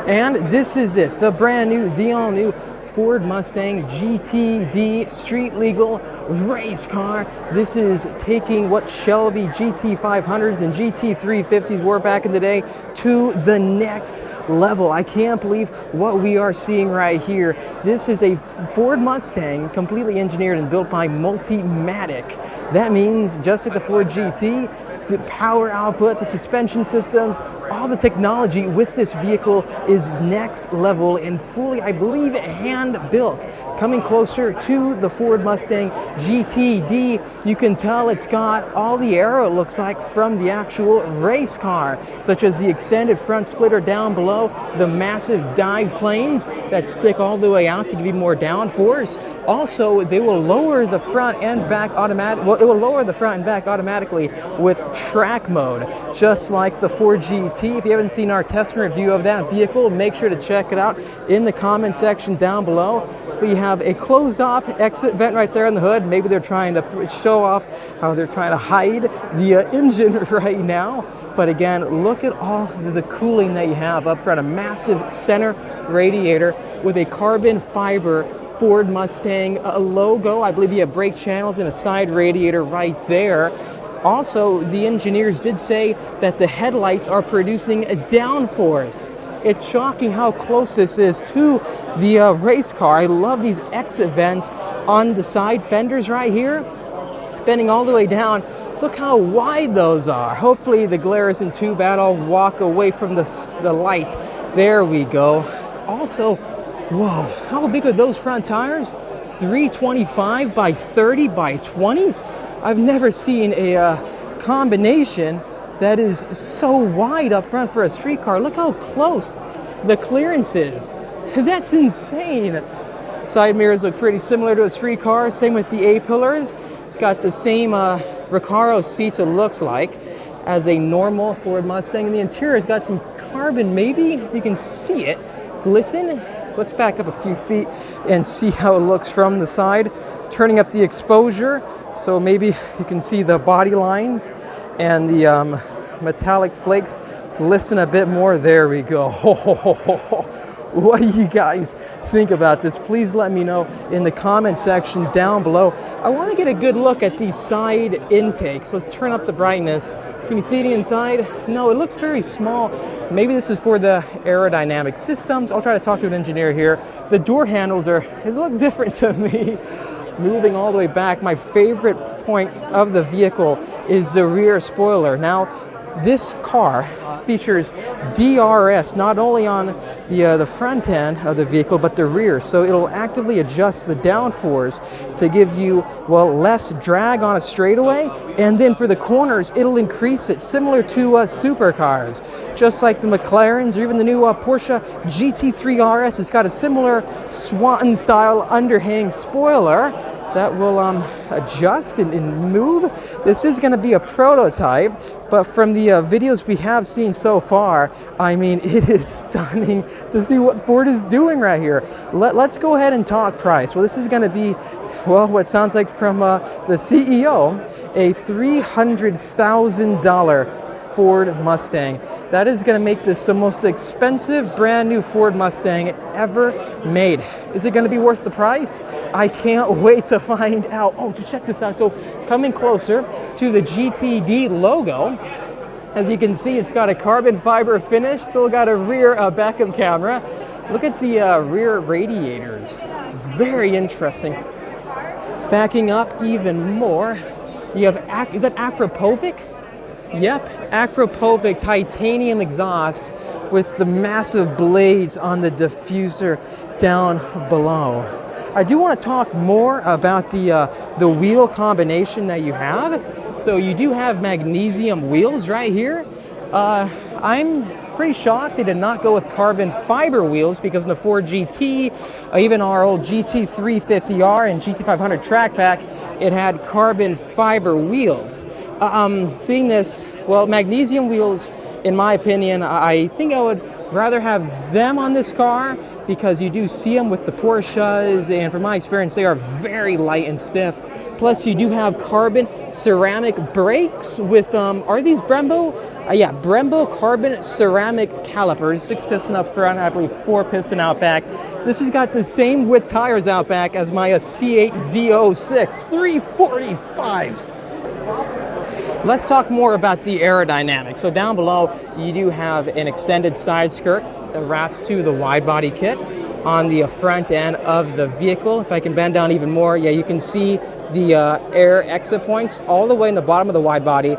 And this is it, the brand new, the all new Ford Mustang GTD street legal race car. This is taking what Shelby GT500s and GT350s were back in the day to the next level. I can't believe what we are seeing right here. This is a Ford Mustang completely engineered and built by Multimatic. That means just like the Ford GT, the power output, the suspension systems, all the technology with this vehicle is next level and fully, I believe, hand built. Coming closer to the Ford Mustang GTD, you can tell it's got all the aero, it looks like, from the actual race car, such as the extended front splitter down below, the massive dive planes that stick all the way out to give you more downforce. Also, they will lower the front and back automatically with track mode, just like the Ford GT. If you haven't seen our test and review of that vehicle, make sure to check it out in the comment section down below. But you have a closed off exit vent right there on the hood. Maybe they're trying to show off how they're trying to hide the engine right now. But again, look at all the cooling that you have up front. A massive center radiator with a carbon fiber Ford Mustang logo. I believe you have brake channels and a side radiator right there. Also, the engineers did say that the headlights are producing a downforce. It's shocking how close this is to the race car. I love these exit vents on the side fenders right here, bending all the way down. Look how wide those are. Hopefully the glare isn't too bad. I'll walk away from the light. There we go. Also, whoa, how big are those front tires? 325 by 30 by 20s? I've never seen a combination that is so wide up front for a street car. Look how close the clearance is. That's insane. Side mirrors look pretty similar to a street car. Same with the A-pillars. It's got the same Recaro seats, it looks like, as a normal Ford Mustang. And the interior's got some carbon, maybe you can see it glisten. Let's back up a few feet and see how it looks from the side. Turning up the exposure, so maybe you can see the body lines and the metallic flakes glisten a bit more. There we go. What do you guys think about this? Please let me know in the comment section down below. I want to get a good look at these side intakes. Let's turn up the brightness. Can you see the inside? No, it looks very small. Maybe this is for the aerodynamic systems. I'll try to talk to an engineer here. The door handles they look different to me. Moving all the way back, my favorite point of the vehicle is the rear spoiler. Now, this car features DRS not only on the front end of the vehicle but the rear, so it'll actively adjust the downforce to give you, well, less drag on a straightaway, and then for the corners it'll increase it, similar to supercars, just like the McLarens or even the new Porsche GT3 RS. It's got a similar swan style underhang spoiler that will adjust and move. This is going to be a prototype, but from the videos we have seen so far, I mean, it is stunning to see what Ford is doing right here. Let's go ahead and talk price. Well, this is going to be, well, what sounds like from the CEO, a $300,000 Ford Mustang. That is going to make this the most expensive brand new Ford Mustang ever made. Is it going to be worth the price? I can't wait to find out. Oh, check this out. So coming closer to the GTD logo, as you can see, it's got a carbon fiber finish, still got a rear backup camera. Look at the rear radiators. Very interesting. Backing up even more, you have, is that Akrapovic? Yep, Akrapovic titanium exhaust with the massive blades on the diffuser down below. I do want to talk more about the wheel combination that you have. So you do have magnesium wheels right here. I'm pretty shocked they did not go with carbon fiber wheels, because in the Ford GT, even our old GT350R and GT500 track pack, it had carbon fiber wheels. Seeing this, well, magnesium wheels, in my opinion, I think I would rather have them on this car because you do see them with the Porsches, and from my experience, they are very light and stiff. Plus, you do have carbon ceramic brakes with, are these Brembo? Yeah, Brembo carbon ceramic calipers, 6-piston up front, I believe 4-piston out back. This has got the same width tires out back as my C8 Z06, 345s. Let's talk more about the aerodynamics. So down below, you do have an extended side skirt that wraps to the wide body kit on the front end of the vehicle. If I can bend down even more, yeah, you can see the air exit points all the way in the bottom of the wide body,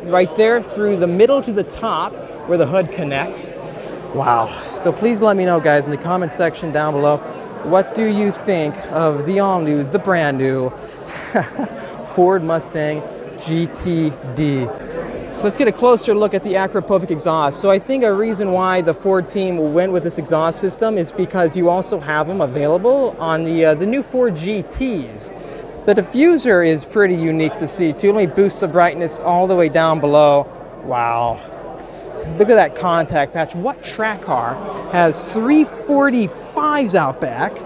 right there through the middle to the top where the hood connects. Wow. So please let me know, guys, in the comment section down below, what do you think of the all-new, the brand new Ford Mustang GTD. Let's get a closer look at the Acropovic exhaust. So I think a reason why the Ford team went with this exhaust system is because you also have them available on the new Ford GTs. The diffuser is pretty unique to see too. Let me boost the brightness all the way down below. Wow. Look at that contact patch. What track car has 345s out back,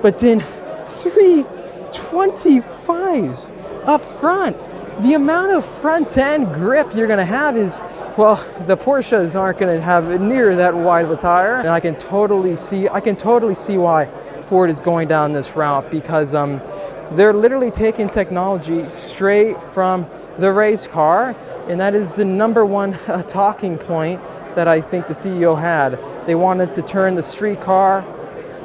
but then 325s up front? The amount of front-end grip you're going to have is, well, the Porsches aren't going to have near that wide of a tire. And I can totally see why Ford is going down this route, because they're literally taking technology straight from the race car, and that is the number one talking point that I think the CEO had. They wanted to turn the street car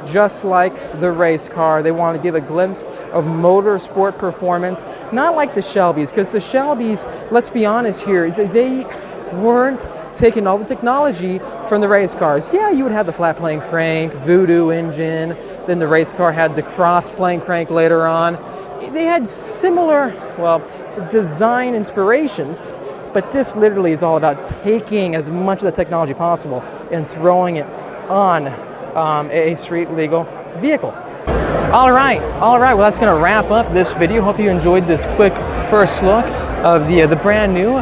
just like the race car. They want to give a glimpse of motorsport performance, not like the Shelbys, because the Shelbys, let's be honest here, they weren't taking all the technology from the race cars. Yeah, you would have the flat plane crank, Voodoo engine, then the race car had the cross plane crank later on. They had similar, well, design inspirations, but this literally is all about taking as much of the technology possible and throwing it on a street legal vehicle. All right, well, that's going to wrap up this video. Hope you enjoyed this quick first look of the brand new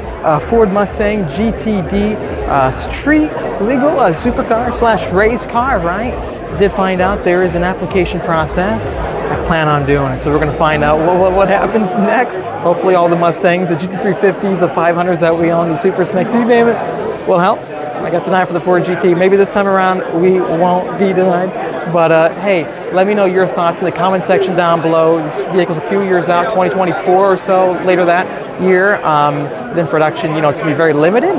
Ford Mustang GTD street legal supercar / race car, right? Did find out there is an application process. I plan on doing it, so we're going to find out what happens next. Hopefully all the Mustangs, the GT350s, the 500s that we own, the Super Snakes, you name it, will help. I got denied for the Ford GT. Maybe this time around we won't be denied. But hey, let me know your thoughts in the comment section down below. This vehicle's a few years out, 2024 or so, later that year. Then production, it's going to be very limited.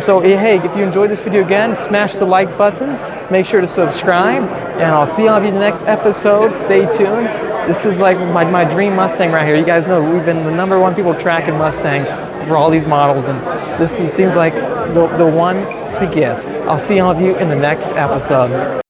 So hey, if you enjoyed this video again, smash the like button. Make sure to subscribe. And I'll see all of you in the next episode. Stay tuned. This is like my dream Mustang right here. You guys know we've been the #1 people tracking Mustangs for all these models, and this seems like the one to get. I'll see all of you in the next episode.